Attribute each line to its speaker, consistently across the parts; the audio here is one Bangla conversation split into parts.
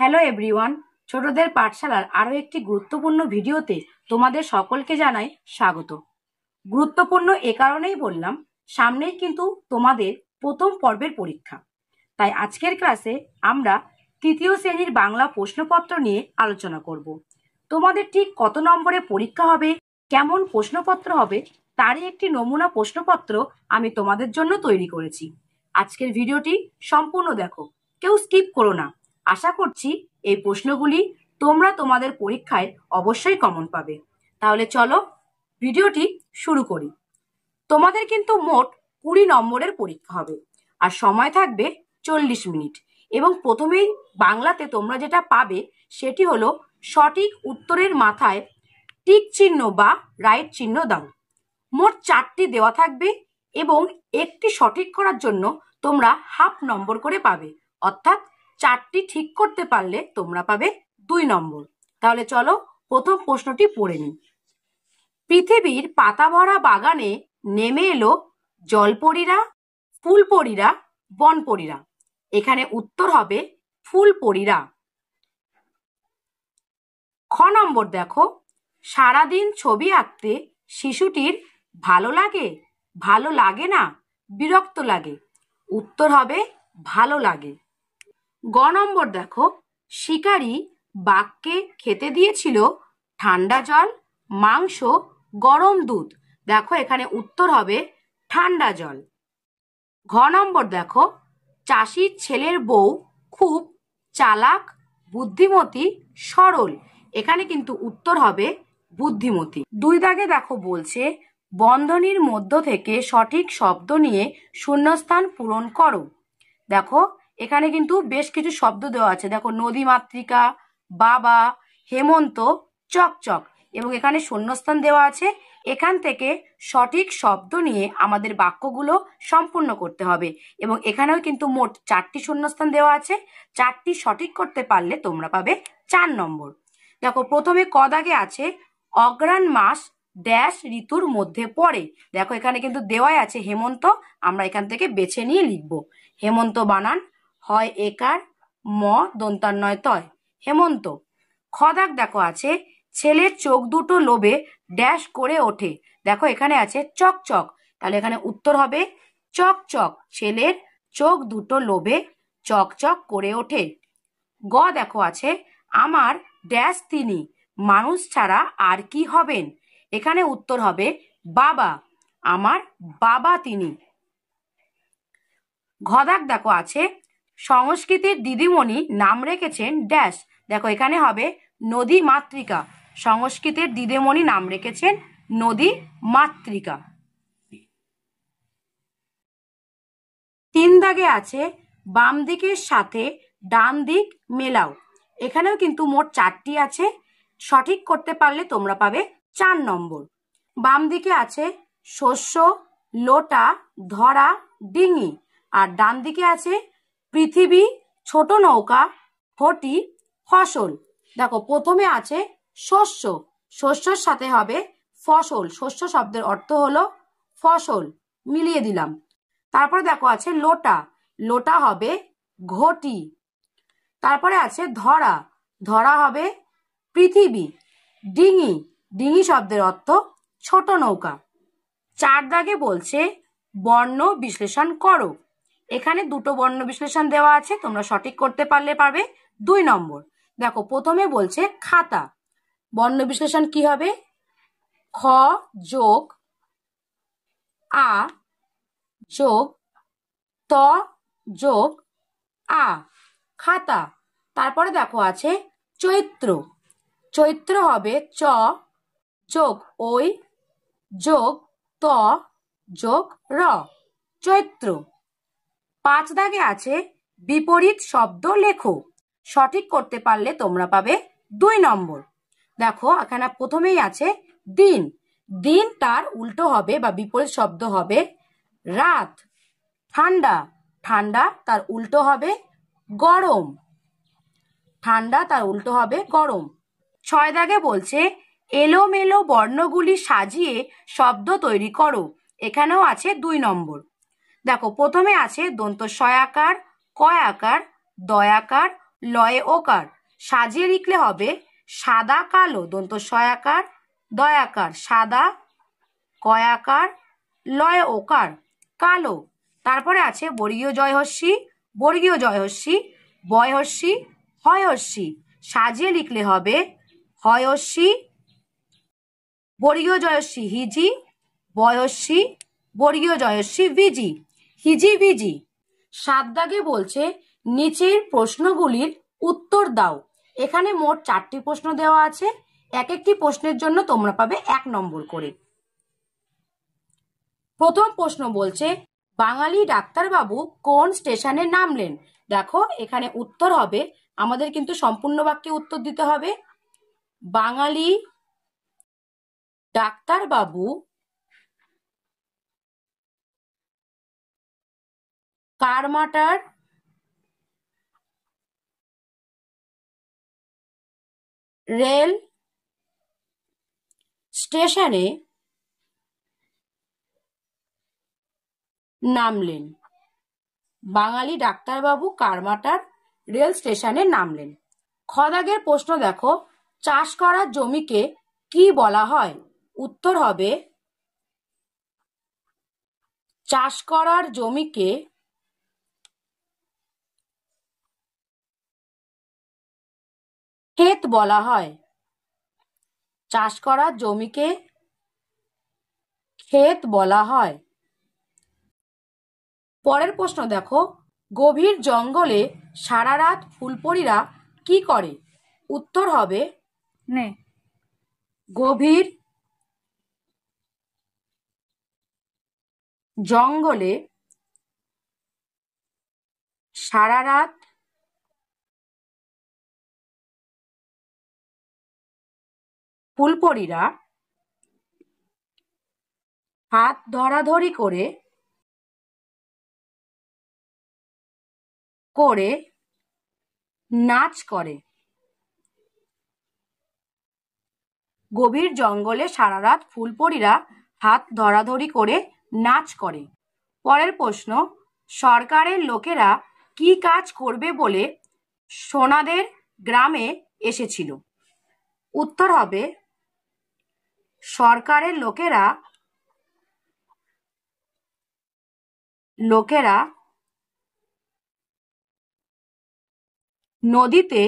Speaker 1: হ্যালো এভরিওয়ান, ছোটদের পাঠশালার আরও একটি গুরুত্বপূর্ণ ভিডিওতে তোমাদের সকলকে জানাই স্বাগত। গুরুত্বপূর্ণ এ কারণেই বললাম, সামনেই কিন্তু তোমাদের প্রথম পর্বের পরীক্ষা। তাই আজকের ক্লাসে আমরা তৃতীয় শ্রেণীর বাংলা প্রশ্নপত্র নিয়ে আলোচনা করব। তোমাদের ঠিক কত নম্বরে পরীক্ষা হবে, কেমন প্রশ্নপত্র হবে, তারই একটি নমুনা প্রশ্নপত্র আমি তোমাদের জন্য তৈরি করেছি। আজকের ভিডিওটি সম্পূর্ণ দেখো, কেউ স্কিপ করো না। আশা করছি এই প্রশ্নগুলি তোমরা তোমাদের পরীক্ষায় অবশ্যই কমন পাবে। তাহলে চলো ভিডিওটি শুরু করি। তোমাদের কিন্তু মোট 20 নম্বরের পরীক্ষা হবে আর সময় থাকবে 40 মিনিট। এবং প্রথমেই বাংলাতে তোমরা যেটা পাবে সেটি হলো সঠিক উত্তরের মাথায় টিক চিহ্ন বা রাইট চিহ্ন দাও। মোট 4টি দেওয়া থাকবে এবং একটি সঠিক করার জন্য তোমরা হাফ নম্বর করে পাবে, অর্থাৎ 4টি ঠিক করতে পারলে তোমরা পাবে 2 নম্বর। তাহলে চলো প্রথম প্রশ্নটি পড়ে নিই। পৃথিবীর পাতা ভরা বাগানে নেমে এলো জলপরীরা, ফুলপরীরা, বনপরীরা। এখানে উত্তর হবে ফুলপরীরা। খ নম্বর দেখো, সারাদিন ছবি আঁকতে শিশুটির ভালো লাগে, ভালো লাগে না, বিরক্ত লাগে। উত্তর হবে ভালো লাগে। গ নম্বর দেখো, শিকারী বাঘকে খেতে দিয়েছিল ঠান্ডা জল, মাংস, গরম দুধ। দেখো এখানে উত্তর হবে ঠান্ডা জল। ঘ নম্বর দেখো, চাষির ছেলের বউ খুব চালাক, বুদ্ধিমতী, সরল। এখানে কিন্তু উত্তর হবে বুদ্ধিমতী। 2 দাগে দেখো বলছে বন্ধনীর মধ্য থেকে সঠিক শব্দ নিয়ে শূন্যস্থান পূরণ করো। দেখো এখানে কিন্তু বেশ কিছু শব্দ দেওয়া আছে। দেখো নদীমাতৃকা, বাবা, হেমন্ত, চকচক, এবং এখানে শূন্যস্থান দেওয়া আছে। এখান থেকে সঠিক শব্দ নিয়ে আমাদের বাক্যগুলো সম্পূর্ণ করতে হবে এবং এখানেও কিন্তু মোট 4টি শূন্যস্থান দেওয়া আছে। 4টি সঠিক করতে পারলে তোমরা পাবে 4 নম্বর। দেখো প্রথমে ক দাগে আছে অগ্রহায়ণ মাস ড্যাশ ঋতুর মধ্যে পড়ে। দেখো এখানে কিন্তু দেওয়াই আছে হেমন্ত, আমরা এখান থেকে বেছে নিয়ে লিখব। হেমন্ত বানান হয় একার, ম দন্তান্নয় তয়, হেমন্ত। খ দাগ দেখো আছে ছেলের চোখ দুটো লোভে ড্যাশ করে ওঠে। দেখো এখানে আছে চকচক, তাহলে এখানে উত্তর হবে চকচক। ছেলের চোখ দুটো লোভে চকচক করে ওঠে। গ দেখো আছে আমার ড্যাশ তিনি মানুষ ছাড়া আর কি হবেন। এখানে উত্তর হবে বাবা, আমার বাবা তিনি। ঘ দাগ দেখো আছে সংস্কৃতের দিদিমণি নাম রেখেছেন ড্যাশ। দেখো এখানে হবে নদী মাতৃকা। সংস্কৃতের দিদিমণি নাম রেখেছেন নদী মাতৃকা। 3 দাগে আছে বাম দিকের সাথে ডান দিক মেলাও। এখানেও কিন্তু মোট 4টি আছে, সঠিক করতে পারলে তোমরা পাবে 4 নম্বর। বাম দিকে আছে শস্য, লোটা, ধরা, ডিঙি, আর ডান দিকে আছে পৃথিবী, ছোট নৌকা, ঘটি, ফসল। দেখো প্রথমে আছে শস্য, শস্যর সাথে হবে ফসল। শস্য শব্দের অর্থ হলো ফসল, মিলিয়ে দিলাম। তারপরে দেখো আছে লোটা, লোটা হবে ঘটি। তারপরে আছে ধরা, ধরা হবে পৃথিবী। ডিঙি, ডিঙি শব্দের অর্থ ছোট নৌকা। 4 দাগে বলছে বর্ণ বিশ্লেষণ করো। এখানে 2টো বর্ণ বিশ্লেষণ দেওয়া আছে, তোমরা সঠিক করতে পারলে পাবে 2 নম্বর। দেখো প্রথমে বলছে খাতা, বর্ণ বিশ্লেষণ কি হবে? খ যোগ আ যোগ ত যোগ আ, খাতা। তারপরে দেখো আছে চৈত্র, চৈত্র হবে চ যোগ ওই যোগ ত যোগ র, চৈত্র। 5 দাগে আছে বিপরীত শব্দ লেখো। সঠিক করতে পারলে তোমরা পাবে 2 নম্বর। দেখো এখানে প্রথমেই আছে দিন, দিন তার উল্টো হবে বা বিপরীত শব্দ হবে রাত। ঠান্ডা, ঠান্ডা তার উল্টো হবে গরম, ঠান্ডা তার উল্টো হবে গরম। 6 দাগে বলছে এলোমেলো বর্ণগুলি সাজিয়ে শব্দ তৈরি করো। এখানেও আছে 2 নম্বর। দেখো প্রথমে আছে দন্ত স আকার, ক আকার, দ আকার, লয়ে ওকার। সাজিয়ে লিখলে হবে সাদা কালো, দন্ত সয়াকার দয়াকার, সাদা কয়াকার লয়ে ওকার কালো। তারপরে আছে বর্গীয় জয়হস্যি, বর্গীয় জয়হস্যি, বয়হস্যি, হয়হস্যি। সাজিয়ে লিখলে হবে হয়স্যি, বর্গীয় জয়স্যি হিজি, বয়স্যি, বর্গীয় জয়স্যি বিজি, হিজি বিজি। 7 দাগে বলছে নিচের প্রশ্নগুলির উত্তর দাও। এখানে মোট 4টি প্রশ্ন দেওয়া আছে, এক একটি প্রশ্নের জন্য তোমরা পাবে 1 নম্বর করে। প্রথম প্রশ্ন বলছে বাঙালি ডাক্তারবাবু কোন স্টেশনে নামলেন? দেখো এখানে উত্তর হবে, আমাদের কিন্তু সম্পূর্ণ বাক্যে উত্তর দিতে হবে। বাঙালি ডাক্তারবাবু কারমাটার রেল স্টেশনে নামলেন। বাঙালি ডাক্তারবাবু কারমাটার রেল স্টেশনে নামলেন। খ দাগের প্রশ্ন দেখো, চাষ করার জমিকে কি বলা হয়? উত্তর হবে চাষ করার জমিকে ক্ষেত বলা হয়। চাষ করার জমিকে ক্ষেত বলা হয়। পরের প্রশ্ন দেখো, গভীর জঙ্গলে সারা রাত ফুলপরীরা কি করে? উত্তর হবে গভীর জঙ্গলে সারা রাত ফুলপরীরা হাত ধরাধরি করে নাচ করে। গভীর জঙ্গলে সারা রাত ফুলপরীরা হাত ধরাধরি করে নাচ করে। পরের প্রশ্ন, সরকারের লোকেরা কি কাজ করবে বলে সোনাদের গ্রামে এসেছিল? উত্তর হবে সরকারের লোকেরা নদীতে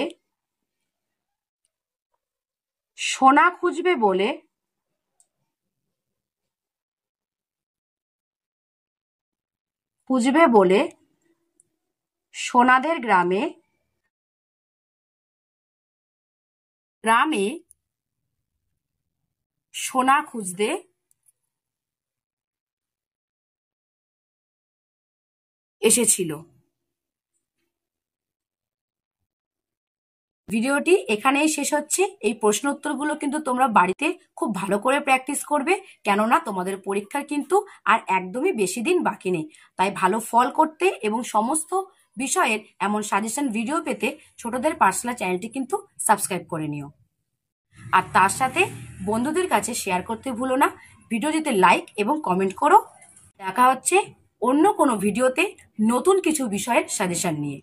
Speaker 1: সোনা খুঁজবে বলে সোনাদের গ্রামে সোনা খুঁজতে এসেছিল। ভিডিওটি এখানেই শেষ হচ্ছে। এই প্রশ্ন উত্তরগুলো কিন্তু তোমরা বাড়িতে খুব ভালো করে প্র্যাকটিস করবে, কেননা তোমাদের পরীক্ষার কিন্তু আর একদমই বেশি দিন বাকি নেই। তাই ভালো ফল করতে এবং সমস্ত বিষয়ের এমন সাজেশন ভিডিও পেতে ছোটদের পাঠশালা চ্যানেলটি কিন্তু সাবস্ক্রাইব করে নিও। আর তার সাথে বন্ধুদের কাছে শেয়ার করতে ভুলো না। ভিডিওটিতে লাইক এবং কমেন্ট করো। দেখা হচ্ছে অন্য কোনো ভিডিওতে নতুন কিছু বিষয়ের সাজেশন নিয়ে।